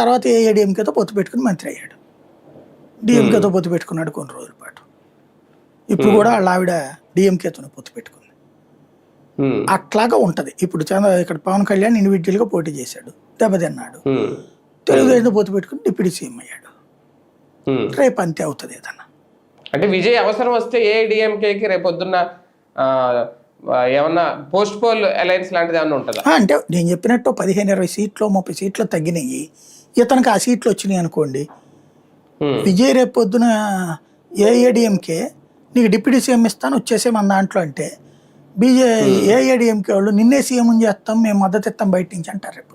తర్వాత ఏఐడిఎంకేతో పొత్తు పెట్టుకుని మంత్రి అయ్యాడు. డిఎంకేతో పొత్తు పెట్టుకున్నాడు కొన్ని రోజుల పాటు. ఇప్పుడు కూడా వాళ్ళ ఆవిడ డిఎంకేతోనే పొత్తు పెట్టుకుంది. అట్లాగా ఉంటది. ఇప్పుడు ఇక్కడ పవన్ కళ్యాణ్ ఇండివిజువల్ గా పోటీ చేశాడు, దెబ్బతిన్నాడు. తెలుగుదేశం పొత్తు పెట్టుకుని డిప్యూటీ సీఎం అయ్యాడు. రేపు అంతే అవుతుంది ఏదన్నా. అంటే విజయ్ అవసరం వస్తే ఏఐడిఎంకేకి రేపొద్దున్న ఏమన్నా పోస్ట్ పోల్ అలయన్స్ లాంటిది ఏమన్నా ఉంటుందా? అంటే నేను చెప్పినట్టు 15-20 సీట్లు 30 సీట్లు తగ్గినాయి, ఇతనికి ఆ సీట్లు వచ్చినాయి అనుకోండి, విజయ్ రేపు పొద్దున ఏఐడిఎంకే నీకు డిప్యూటీ సీఎం ఇస్తాను వచ్చేసే మన దాంట్లో అంటే ఏఐడిఎంకే వాళ్ళు నిన్నే సీఎం చేస్తాం, మేము మద్దతు ఇస్తాం బయట నుంచి అంటారు రేపు.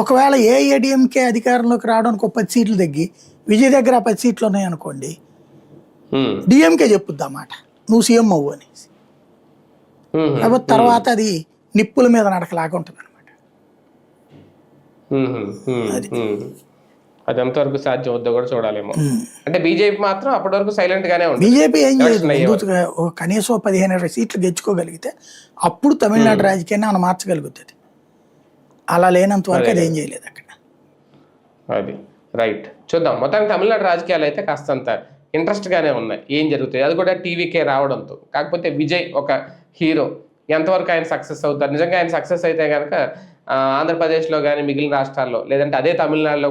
ఒకవేళ ఏఐడిఎంకే అధికారంలోకి రావడానికి 10 సీట్లు తగ్గి విజయ్ దగ్గర 10 సీట్లు ఉన్నాయి అనుకోండి, డిఎంకే చెప్పుద్ది అన్నమాట నువ్వు సీఎం అవ్వు అనేసి. కాబట్టి తర్వాత అది నిప్పుల మీద నడకలాగా ఉంటుంది అనమాట. అది ఎంతవరకు సాధ్యం వద్దో కూడా చూడాలేమో. అంటే బీజేపీ మాత్రం అప్పటి వరకు సైలెంట్ గానే ఉంది. బీజేపీ ఏం చేయదు, కనీసం 15-20 సీట్లు గెలుచుకోగలిగితే అప్పుడు తమిళనాడు రాజకీయాన్ని మనం మార్చగలుగుతుంది. అలా లేనంత వరకు అది ఏం చేయలేదు అక్కడ. అది రైట్. చూద్దాం. మొత్తానికి తమిళనాడు రాజకీయాలు అయితే కాస్తంత ఇంట్రెస్ట్ గానే ఉన్నాయి, ఏం జరుగుతాయి. అది కూడా టీవీకే రావడంతో. కాకపోతే విజయ్ ఒక హీరో, ఎంతవరకు ఆయన సక్సెస్ అవుతారు? నిజంగా ఆయన సక్సెస్ అయితే కనుక ఆంధ్రప్రదేశ్లో కానీ మిగిలిన రాష్ట్రాల్లో, లేదంటే అదే తమిళనాడులో